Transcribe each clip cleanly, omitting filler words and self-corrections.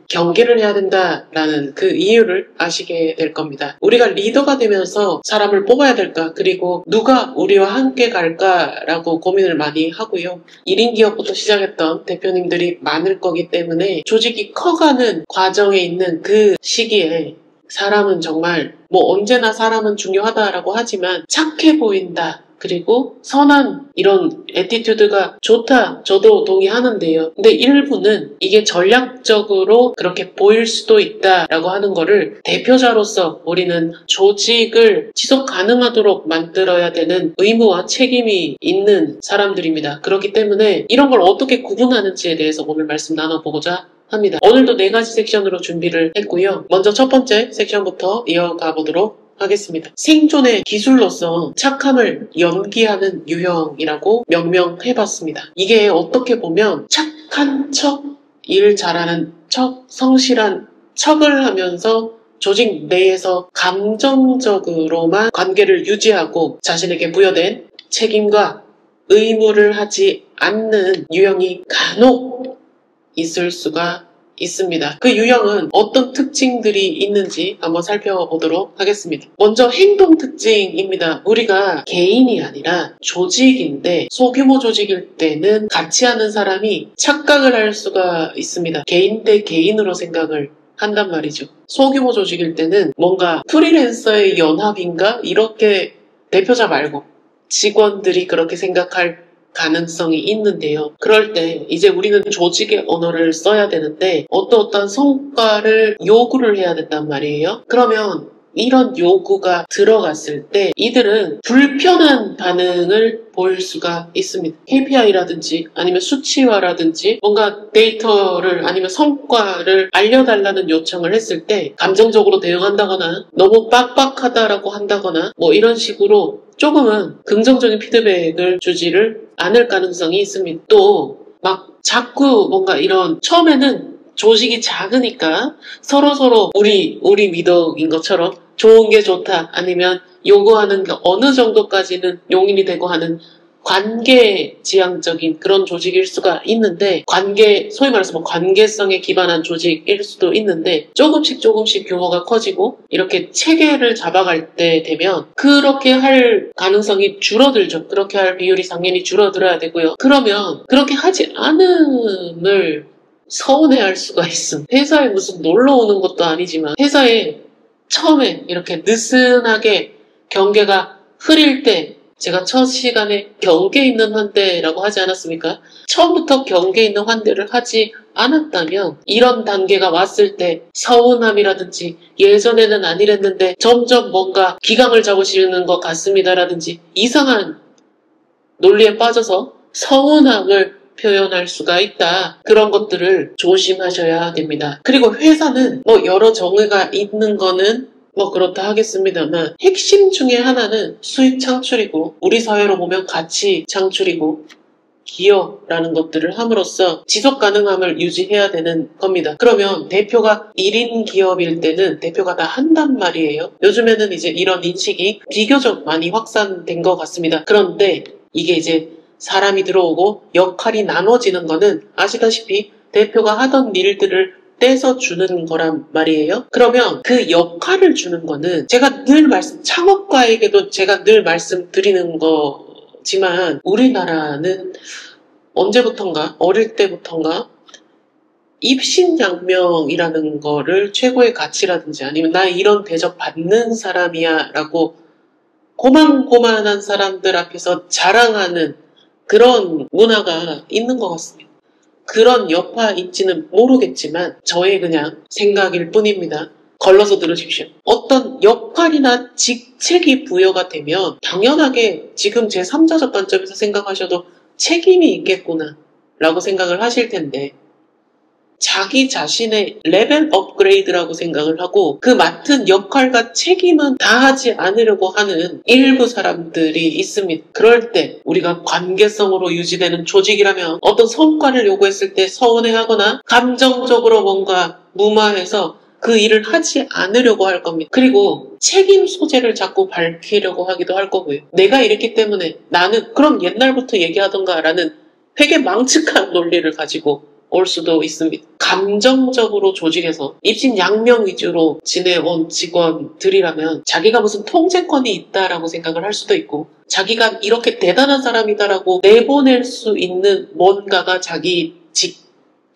경계를 해야 된다라는 그 이유를 아시게 될 겁니다. 우리가 리더가 되면서 사람을 뽑아야 될까, 그리고 누가 우리와 함께 갈까라고 고민을 많이 하고요. 1인 기업부터 시작했던 대표님들이 많을 거기 때문에 조직이 커가는 과정에 있는 그 시기에 사람은 정말 언제나 사람은 중요하다라고 하지만 착해 보인다, 그리고 선한 이런 애티튜드가 좋다, 저도 동의하는데요. 근데 일부는 이게 전략적으로 그렇게 보일 수도 있다라고 하는 거를 대표자로서 우리는 조직을 지속 가능하도록 만들어야 되는 의무와 책임이 있는 사람들입니다. 그렇기 때문에 이런 걸 어떻게 구분하는지에 대해서 오늘 말씀 나눠보고자 합니다. 오늘도 4가지 섹션으로 준비를 했고요. 먼저 첫 번째 섹션부터 이어가 보도록 하겠습니다. 생존의 기술로서 착함을 연기하는 유형이라고 명명해봤습니다. 이게 어떻게 보면 착한 척, 일 잘하는 척, 성실한 척을 하면서 조직 내에서 감정적으로만 관계를 유지하고 자신에게 부여된 책임과 의무를 하지 않는 유형이 간혹 있을 수가 있습니다. 그 유형은 어떤 특징들이 있는지 한번 살펴보도록 하겠습니다. 먼저 행동 특징입니다. 우리가 개인이 아니라 조직인데 소규모 조직일 때는 같이 하는 사람이 착각을 할 수가 있습니다. 개인 대 개인으로 생각을 한단 말이죠. 소규모 조직일 때는 뭔가 프리랜서의 연합인가? 이렇게 대표자 말고 직원들이 그렇게 생각할 가능성이 있는데요. 그럴 때 이제 우리는 조직의 언어를 써야 되는데 어떠한 성과를 요구를 해야 된단 말이에요. 그러면 이런 요구가 들어갔을 때 이들은 불편한 반응을 보일 수가 있습니다. KPI라든지 아니면 수치화라든지 뭔가 데이터를 아니면 성과를 알려달라는 요청을 했을 때 감정적으로 대응한다거나 너무 빡빡하다라고 한다거나 이런 식으로 조금은 긍정적인 피드백을 주지를 않을 가능성이 있습니다. 또 막 자꾸 뭔가 이런 처음에는 조직이 작으니까 서로서로 우리 미덕인 것처럼 좋은 게 좋다, 아니면 요구하는 게 어느 정도까지는 용인이 되고 하는 관계지향적인 그런 조직일 수가 있는데, 소위 말해서 관계성에 기반한 조직일 수도 있는데, 조금씩 규모가 커지고 이렇게 체계를 잡아갈 때 되면 그렇게 할 가능성이 줄어들죠. 그렇게 할 비율이 당연히 줄어들어야 되고요. 그러면 그렇게 하지 않음을 서운해할 수가 있음. 회사에 무슨 놀러 오는 것도 아니지만 회사에 처음에 이렇게 느슨하게 경계가 흐릴 때, 제가 첫 시간에 경계 있는 환대라고 하지 않았습니까? 처음부터 경계 있는 환대를 하지 않았다면 이런 단계가 왔을 때 서운함이라든지 예전에는 안 이랬는데 점점 뭔가 기강을 잡으시는 것 같습니다라든지 이상한 논리에 빠져서 서운함을 표현할 수가 있다. 그런 것들을 조심하셔야 됩니다. 그리고 회사는 여러 정의가 있는 거는 그렇다 하겠습니다만 핵심 중에 하나는 수익 창출이고 우리 사회로 보면 가치 창출이고 기여라는 것들을 함으로써 지속 가능함을 유지해야 되는 겁니다. 그러면 대표가 1인 기업일 때는 대표가 다 한단 말이에요. 요즘에는 이제 이런 인식이 비교적 많이 확산된 것 같습니다. 그런데 이게 이제 사람이 들어오고 역할이 나눠지는 거는 아시다시피 대표가 하던 일들을 떼서 주는 거란 말이에요. 그러면 그 역할을 주는 거는 제가 늘 창업가에게도 제가 늘 말씀드리는 거지만 우리나라는 언제부턴가 어릴 때부턴가 입신양명이라는 거를 최고의 가치라든지 아니면 나 이런 대접 받는 사람이야 라고 고만고만한 사람들 앞에서 자랑하는 그런 문화가 있는 것 같습니다. 그런 여파인지는 모르겠지만 저의 그냥 생각일 뿐입니다. 걸러서 들으십시오. 어떤 역할이나 직책이 부여가 되면 당연하게 지금 제 3자적 관점에서 생각하셔도 책임이 있겠구나 라고 생각을 하실 텐데, 자기 자신의 레벨 업그레이드라고 생각을 하고 그 맡은 역할과 책임은 다하지 않으려고 하는 일부 사람들이 있습니다. 그럴 때 우리가 관계성으로 유지되는 조직이라면 어떤 성과를 요구했을 때 서운해하거나 감정적으로 뭔가 무마해서 그 일을 하지 않으려고 할 겁니다. 그리고 책임 소재를 자꾸 밝히려고 하기도 할 거고요. 내가 이랬기 때문에 나는 그럼 옛날부터 얘기하던가 라는 되게 망측한 논리를 가지고 올 수도 있습니다. 감정적으로 조직에서 입신양명 위주로 지내온 직원들이라면 자기가 무슨 통제권이 있다라고 생각을 할 수도 있고 자기가 이렇게 대단한 사람이다라고 내보낼 수 있는 뭔가가 자기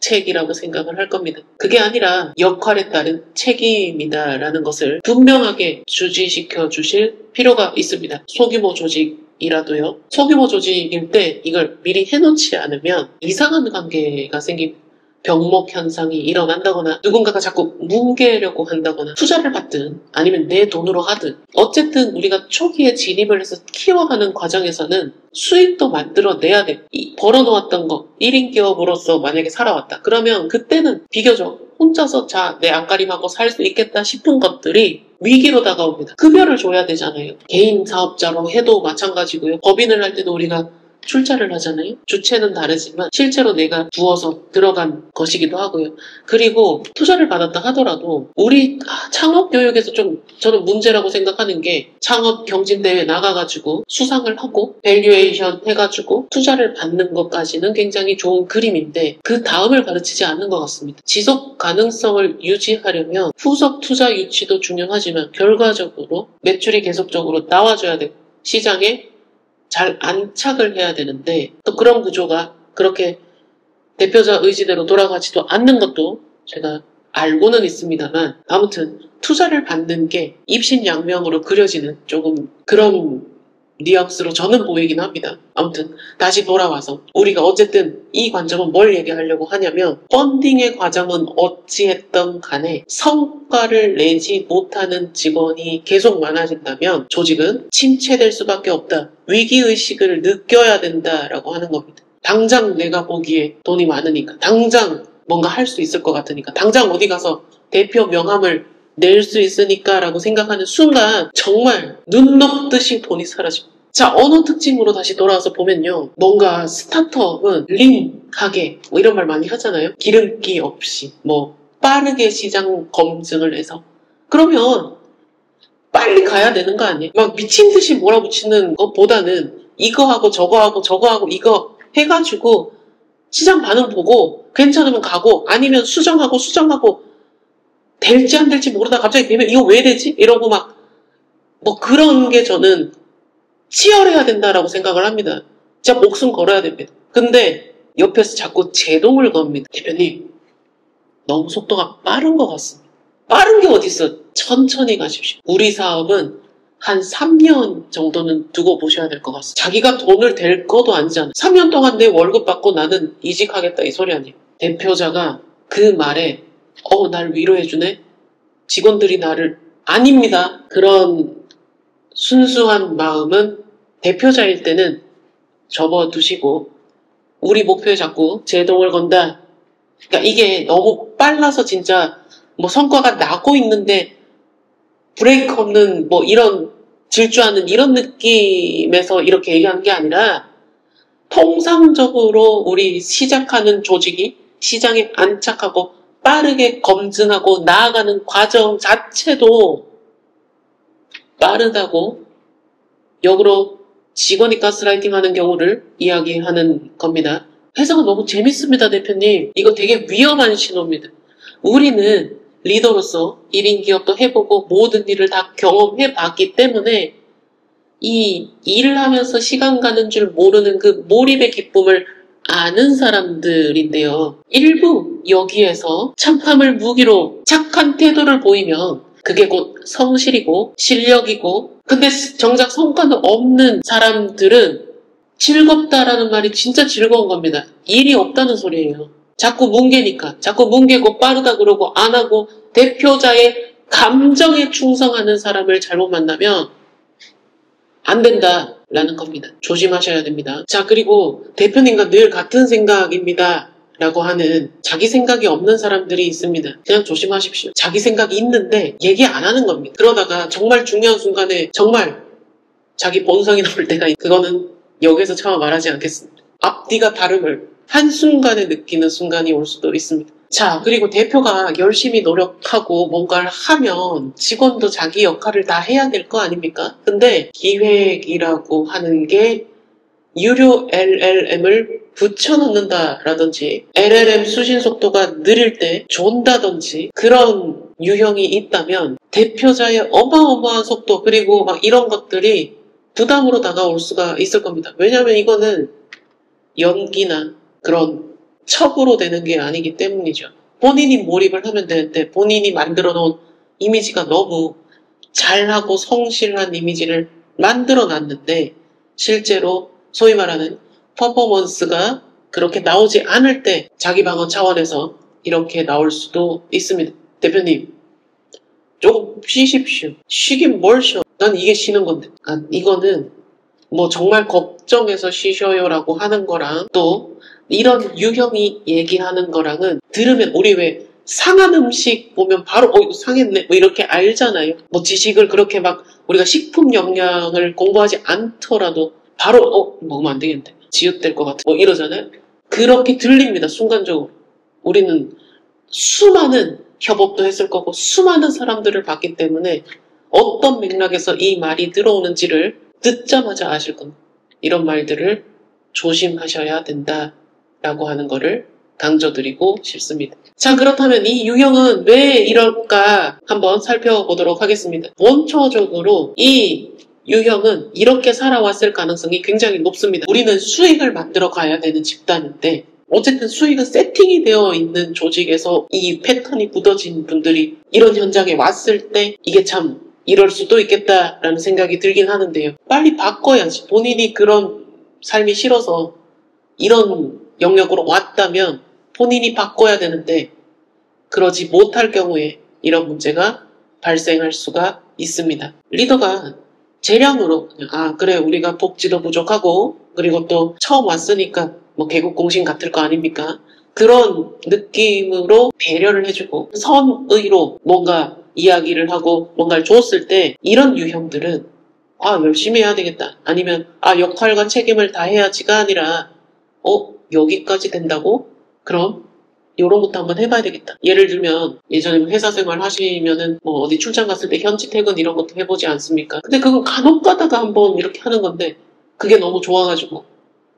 책이라고 생각을 할 겁니다. 그게 아니라 역할에 따른 책임이다라는 것을 분명하게 주지시켜 주실 필요가 있습니다. 소규모 조직이라도요. 소규모 조직일 때 이걸 미리 해놓지 않으면 이상한 관계가 생깁니다. 병목 현상이 일어난다거나 누군가가 자꾸 뭉개려고 한다거나 투자를 받든 아니면 내 돈으로 하든 어쨌든 우리가 초기에 진입을 해서 키워가는 과정에서는 수익도 만들어내야 돼. 벌어놓았던 거 1인 기업으로서 만약에 살아왔다. 그러면 그때는 비교적 혼자서 내 앞가림하고 살 수 있겠다 싶은 것들이 위기로 다가옵니다. 급여를 줘야 되잖아요. 개인 사업자로 해도 마찬가지고요. 법인을 할 때도 우리가 출자를 하잖아요. 주체는 다르지만 실제로 내가 부어서 들어간 것이기도 하고요. 그리고 투자를 받았다 하더라도 우리 창업 교육에서 좀 저는 문제라고 생각하는 게 창업 경진대회 나가가지고 수상을 하고 밸류에이션 해가지고 투자를 받는 것까지는 굉장히 좋은 그림인데 그 다음을 가르치지 않는 것 같습니다. 지속 가능성을 유지하려면 후속 투자 유치도 중요하지만 결과적으로 매출이 계속적으로 나와줘야 되고 시장에 잘 안착을 해야 되는데 또 그런 구조가 그렇게 대표자 의지대로 돌아가지도 않는 것도 제가 알고는 있습니다만 아무튼 투자를 받는 게 입신양명으로 그려지는 조금 그런 뉘앙스로 저는 보이긴 합니다. 아무튼 다시 돌아와서 우리가 어쨌든 이 관점은 뭘 얘기하려고 하냐면 펀딩의 과정은 어찌했던 간에 성과를 내지 못하는 직원이 계속 많아진다면 조직은 침체될 수밖에 없다. 위기의식을 느껴야 된다라고 하는 겁니다. 당장 내가 보기에 돈이 많으니까 당장 뭔가 할 수 있을 것 같으니까 당장 어디 가서 대표 명함을 낼 수 있으니까 라고 생각하는 순간 정말 눈 녹듯이 돈이 사라집니다. 자, 언어 특징으로 다시 돌아와서 보면요. 뭔가 스타트업은 링하게 뭐 이런 말 많이 하잖아요. 기름기 없이 빠르게 시장 검증을 해서 그러면 빨리 가야 되는 거 아니에요? 막 미친 듯이 몰아붙이는 것보다는 이거하고 저거하고 이거 해가지고 시장 반응 보고 괜찮으면 가고 아니면 수정하고 될지 안 될지 모르다 갑자기 되면 이거 왜 되지? 이러고 그런 게 저는 치열해야 된다라고 생각을 합니다. 진짜 목숨 걸어야 됩니다. 근데 옆에서 자꾸 제동을 겁니다. 대표님, 너무 속도가 빠른 것 같습니다. 빠른 게 어딨어? 천천히 가십시오. 우리 사업은 한 3년 정도는 두고 보셔야 될 것 같습니다. 자기가 돈을 댈 거도 아니잖아. 3년 동안 내 월급 받고 나는 이직하겠다 이 소리 아니에요. 대표자가 그 말에 날 위로해주네? 직원들이 나를 아닙니다. 그런 순수한 마음은 대표자일 때는 접어두시고 우리 목표에 자꾸 제동을 건다. 그러니까 이게 너무 빨라서 진짜 성과가 나고 있는데 브레이크 없는 이런 질주하는 이런 느낌에서 이렇게 얘기하는 게 아니라 통상적으로 우리 시작하는 조직이 시장에 안착하고 빠르게 검증하고 나아가는 과정 자체도 빠르다고 역으로 직원이 가스라이팅 하는 경우를 이야기하는 겁니다. 회사가 너무 재밌습니다, 대표님. 이거 되게 위험한 신호입니다. 우리는 리더로서 1인 기업도 해보고 모든 일을 다 경험해봤기 때문에 이 일을 하면서 시간 가는 줄 모르는 그 몰입의 기쁨을 아는 사람들인데요. 일부 여기에서 참함을 무기로 착한 태도를 보이면 그게 곧 성실이고 실력이고 근데 정작 성과는 없는 사람들은 즐겁다라는 말이 진짜 즐거운 겁니다. 일이 없다는 소리예요. 자꾸 뭉개니까. 자꾸 뭉개고 빠르다 그러고 안 하고 대표자의 감정에 충성하는 사람을 잘못 만나면 안 된다라는 겁니다. 조심하셔야 됩니다. 자, 그리고 대표님과 늘 같은 생각입니다. 라고 하는 자기 생각이 없는 사람들이 있습니다. 그냥 조심하십시오. 자기 생각이 있는데 얘기 안 하는 겁니다. 그러다가 정말 중요한 순간에 정말 자기 본성이 나올 때가 그거는 여기서 차마 말하지 않겠습니다. 앞뒤가 다름을 한순간에 느끼는 순간이 올 수도 있습니다. 자, 그리고 대표가 열심히 노력하고 뭔가를 하면 직원도 자기 역할을 다 해야 될 거 아닙니까? 근데 기획이라고 하는 게 유료 LLM을 붙여넣는다라든지 LLM 수신 속도가 느릴 때 존다든지 그런 유형이 있다면 대표자의 어마어마한 속도 그리고 막 이런 것들이 부담으로 다가올 수가 있을 겁니다. 왜냐하면 이거는 연기나 그런 척으로 되는 게 아니기 때문이죠. 본인이 몰입을 하면 되는데 본인이 만들어 놓은 이미지가 너무 잘하고 성실한 이미지를 만들어 놨는데 실제로 소위 말하는 퍼포먼스가 그렇게 나오지 않을 때 자기 방어 차원에서 이렇게 나올 수도 있습니다. 대표님 조금 쉬십시오. 쉬긴 뭘 쉬어. 난 이게 쉬는 건데. 이거는 뭐 정말 걱정해서 쉬셔요라고 하는 거랑 또 이런 유형이 얘기하는 거랑은 들으면 우리 왜 상한 음식 보면 바로 이거 상했네 뭐 이렇게 알잖아요. 뭐 지식을 그렇게 막 우리가 식품 영양을 공부하지 않더라도 바로 먹으면 안 되겠는데 지읒될 것 같아 뭐 이러잖아요. 그렇게 들립니다. 순간적으로. 우리는 수많은 협업도 했을 거고 수많은 사람들을 봤기 때문에 어떤 맥락에서 이 말이 들어오는지를 듣자마자 아실 겁니다. 이런 말들을 조심하셔야 된다라고 하는 거를 강조드리고 싶습니다. 자, 그렇다면 이 유형은 왜 이럴까 한번 살펴보도록 하겠습니다. 원초적으로 이 유형은 이렇게 살아왔을 가능성이 굉장히 높습니다. 우리는 수익을 만들어 가야 되는 집단인데 어쨌든 수익은 세팅이 되어 있는 조직에서 이 패턴이 묻어진 분들이 이런 현장에 왔을 때 이게 참 이럴 수도 있겠다라는 생각이 들긴 하는데요. 빨리 바꿔야지. 본인이 그런 삶이 싫어서 이런 영역으로 왔다면 본인이 바꿔야 되는데 그러지 못할 경우에 이런 문제가 발생할 수가 있습니다. 리더가 재량으로 그래 우리가 복지도 부족하고 그리고 또 처음 왔으니까 뭐 개국공신 같을 거 아닙니까? 그런 느낌으로 배려를 해주고 선의로 뭔가 이야기를 하고 뭔가를 줬을 때 이런 유형들은 열심히 해야 되겠다. 아니면 역할과 책임을 다해야지가 아니라 여기까지 된다고? 그럼 요런 것도 한번 해봐야 되겠다. 예를 들면 예전에 회사 생활 하시면은 뭐 어디 출장 갔을 때 현지 퇴근 이런 것도 해보지 않습니까? 근데 그건 간혹 가다가 한번 이렇게 하는 건데 그게 너무 좋아가지고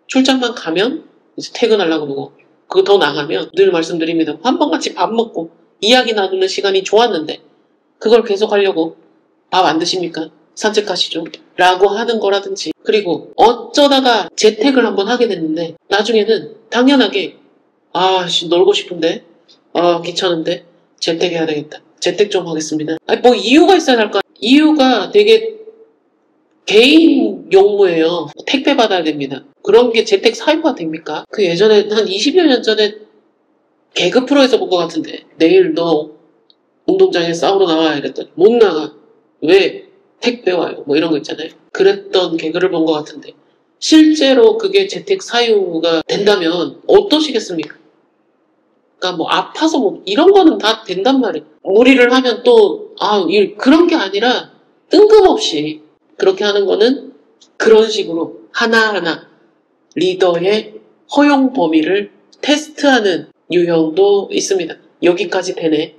출장만 가면 이제 퇴근하려고 그러고 그거 더 나가면 늘 말씀드립니다. 한 번 같이 밥 먹고 이야기 나누는 시간이 좋았는데 그걸 계속 하려고 밥 안 드십니까? 산책하시죠. 라고 하는 거라든지 그리고 어쩌다가 재택을 한번 하게 됐는데 나중에는 당연하게 놀고 싶은데 귀찮은데 재택해야 되겠다. 재택 좀 하겠습니다. 뭐 이유가 있어야 할까? 이유가 되게 개인 용무예요. 택배 받아야 됩니다. 그런 게 재택 사유가 됩니까? 그 예전에 한 20여 년 전에 개그 프로에서 본 것 같은데 내일 너 운동장에 싸우러 나와야 이랬더니 못 나가. 왜? 택배 와요. 뭐 이런 거 있잖아요. 그랬던 개그를 본 것 같은데 실제로 그게 재택 사유가 된다면 어떠시겠습니까? 그러니까 뭐 아파서 뭐 이런 거는 다 된단 말이에요. 무리를 하면 또 그런 게 아니라 뜬금없이 그렇게 하는 거는 그런 식으로 하나하나 리더의 허용 범위를 테스트하는 유형도 있습니다. 여기까지 되네.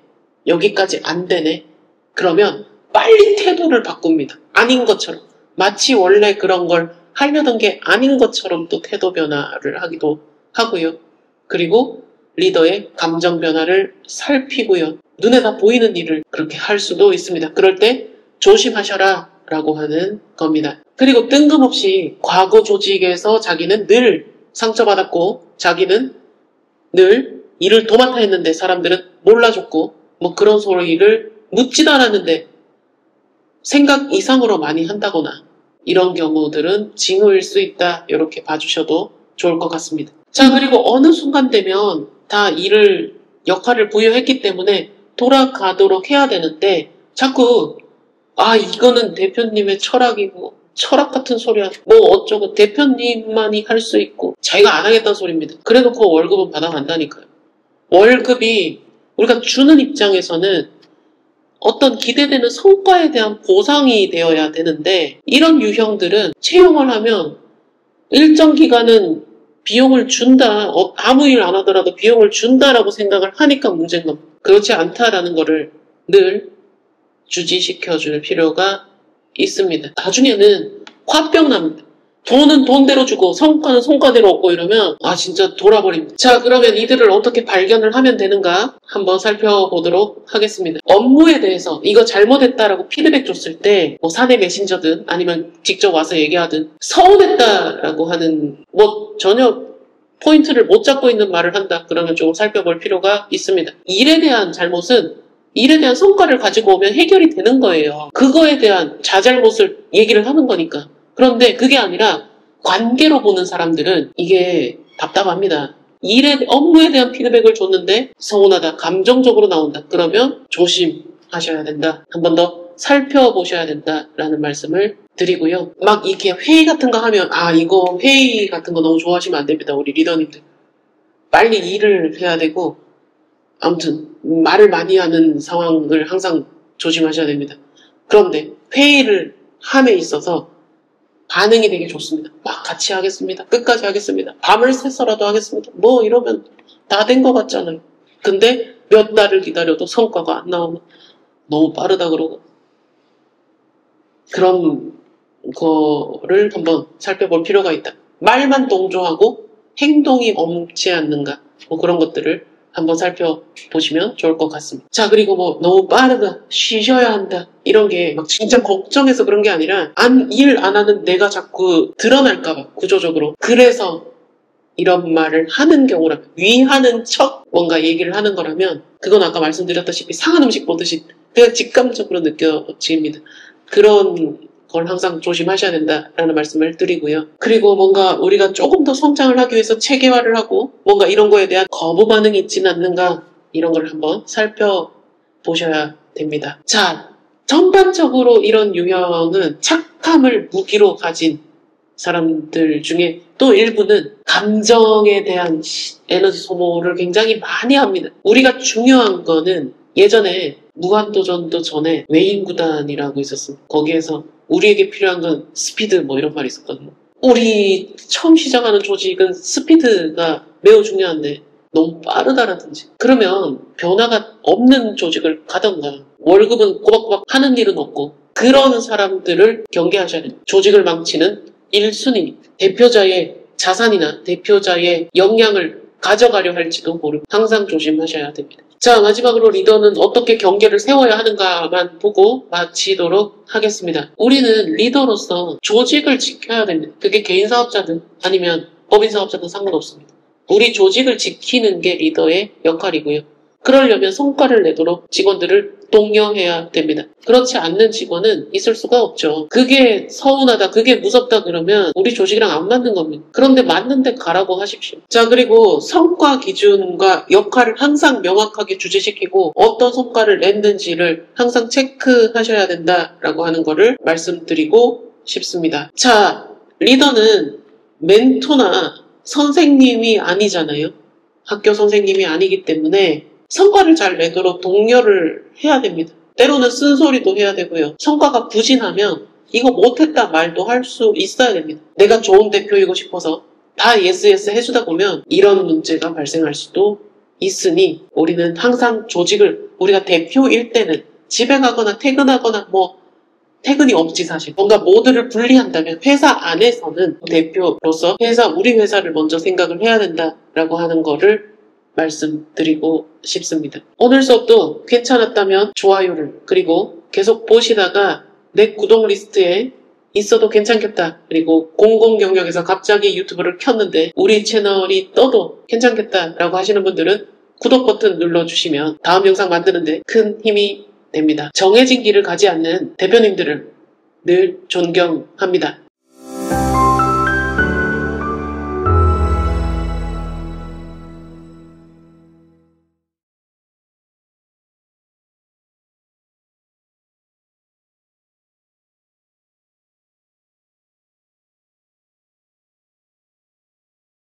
여기까지 안 되네. 그러면 빨리 태도를 바꿉니다. 아닌 것처럼. 마치 원래 그런 걸 하려던 게 아닌 것처럼 또 태도 변화를 하기도 하고요. 그리고 리더의 감정 변화를 살피고요. 눈에 다 보이는 일을 그렇게 할 수도 있습니다. 그럴 때 조심하셔라 라고 하는 겁니다. 그리고 뜬금없이 과거 조직에서 자기는 늘 상처받았고 자기는 늘 일을 도맡아 했는데 사람들은 몰라줬고 뭐 그런 소리를 묻지도 않았는데 생각 이상으로 많이 한다거나 이런 경우들은 징후일 수 있다. 이렇게 봐주셔도 좋을 것 같습니다. 자, 그리고 어느 순간 되면 다 역할을 부여했기 때문에 돌아가도록 해야 되는데 자꾸 이거는 대표님의 철학이고 철학 같은 소리야. 뭐 어쩌고 대표님만이 할 수 있고 자기가 안 하겠다는 소리입니다. 그래놓고 월급은 받아간다니까요. 월급이 우리가 주는 입장에서는 어떤 기대되는 성과에 대한 보상이 되어야 되는데 이런 유형들은 채용을 하면 일정 기간은 비용을 준다. 아무 일 안 하더라도 비용을 준다라고 생각을 하니까 문제인 겁니다. 그렇지 않다라는 거를 늘 주지시켜 줄 필요가 있습니다. 나중에는 화병 납니다. 돈은 돈대로 주고 성과는 성과대로 얻고 이러면 진짜 돌아버립니다. 자, 그러면 이들을 어떻게 발견을 하면 되는가 한번 살펴보도록 하겠습니다. 업무에 대해서 이거 잘못했다라고 피드백 줬을 때 뭐 사내 메신저든 아니면 직접 와서 얘기하든 서운했다라고 하는 전혀 포인트를 못 잡고 있는 말을 한다 그러면 조금 살펴볼 필요가 있습니다. 일에 대한 잘못은 일에 대한 성과를 가지고 오면 해결이 되는 거예요. 그거에 대한 자잘못을 얘기를 하는 거니까. 그런데 그게 아니라 관계로 보는 사람들은 이게 답답합니다. 업무에 대한 피드백을 줬는데 서운하다, 감정적으로 나온다. 그러면 조심하셔야 된다. 한 번 더 살펴보셔야 된다라는 말씀을 드리고요. 막 이렇게 회의 같은 거 하면 이거 회의 같은 거 너무 좋아하시면 안 됩니다. 우리 리더님들. 빨리 일을 해야 되고 아무튼 말을 많이 하는 상황을 항상 조심하셔야 됩니다. 그런데 회의를 함에 있어서 반응이 되게 좋습니다. 막 같이 하겠습니다. 끝까지 하겠습니다. 밤을 새서라도 하겠습니다. 이러면 다 된 것 같잖아요. 근데 몇 달을 기다려도 성과가 안 나오면 너무 빠르다 그러고 그런 거를 한번 살펴볼 필요가 있다. 말만 동조하고 행동이 없지 않는가 그런 것들을 한번 살펴보시면 좋을 것 같습니다. 자, 그리고 너무 빠르다, 쉬셔야 한다 이런 게 막 진짜 걱정해서 그런 게 아니라 일 안 하는 내가 자꾸 드러날까봐 구조적으로 그래서 이런 말을 하는 경우라면 위하는 척 뭔가 얘기를 하는 거라면 그건 아까 말씀드렸다시피 상한 음식 보듯이 그냥 직감적으로 느껴집니다. 그런 걸 항상 조심하셔야 된다라는 말씀을 드리고요. 그리고 뭔가 우리가 조금 더 성장을 하기 위해서 체계화를 하고 뭔가 이런 거에 대한 거부 반응이 있지는 않는가 이런 걸 한번 살펴보셔야 됩니다. 자, 전반적으로 이런 유형은 착함을 무기로 가진 사람들 중에 또 일부는 감정에 대한 에너지 소모를 굉장히 많이 합니다. 우리가 중요한 거는 예전에 무한도전도 전에 외인구단이라고 있었습니다. 거기에서 우리에게 필요한 건 스피드 이런 말이 있었거든요. 우리 처음 시작하는 조직은 스피드가 매우 중요한데 너무 빠르다라든지 그러면 변화가 없는 조직을 가던가 월급은 꼬박꼬박 하는 일은 없고 그런 사람들을 경계하셔야 돼요. 조직을 망치는 1순위 대표자의 자산이나 대표자의 역량을 가져가려 할지도 모르고 항상 조심하셔야 됩니다. 자, 마지막으로 리더는 어떻게 경계를 세워야 하는가만 보고 마치도록 하겠습니다. 우리는 리더로서 조직을 지켜야 됩니다. 그게 개인 사업자든 아니면 법인 사업자든 상관없습니다. 우리 조직을 지키는 게 리더의 역할이고요. 그러려면 성과를 내도록 직원들을 독려해야 됩니다. 그렇지 않는 직원은 있을 수가 없죠. 그게 서운하다, 그게 무섭다 그러면 우리 조직이랑 안 맞는 겁니다. 그런데 맞는 데 가라고 하십시오. 자, 그리고 성과 기준과 역할을 항상 명확하게 주제시키고 어떤 성과를 냈는지를 항상 체크하셔야 된다라고 하는 거를 말씀드리고 싶습니다. 자, 리더는 멘토나 선생님이 아니잖아요. 학교 선생님이 아니기 때문에 성과를 잘 내도록 독려를 해야 됩니다. 때로는 쓴소리도 해야 되고요. 성과가 부진하면 이거 못했다 말도 할 수 있어야 됩니다. 내가 좋은 대표이고 싶어서 다 예스 해주다 보면 이런 문제가 발생할 수도 있으니 우리는 항상 조직을 우리가 대표일 때는 집에 가거나 퇴근하거나 퇴근이 없지 사실. 뭔가 모두를 분리한다면 회사 안에서는 대표로서 우리 회사를 먼저 생각을 해야 된다라고 하는 거를 말씀드리고 싶습니다. 오늘 수업도 괜찮았다면 좋아요를 그리고 계속 보시다가 내 구독 리스트에 있어도 괜찮겠다. 그리고 공공 영역에서 갑자기 유튜브를 켰는데 우리 채널이 떠도 괜찮겠다라고 하시는 분들은 구독 버튼 눌러주시면 다음 영상 만드는데 큰 힘이 됩니다. 정해진 길을 가지 않는 대표님들을 늘 존경합니다.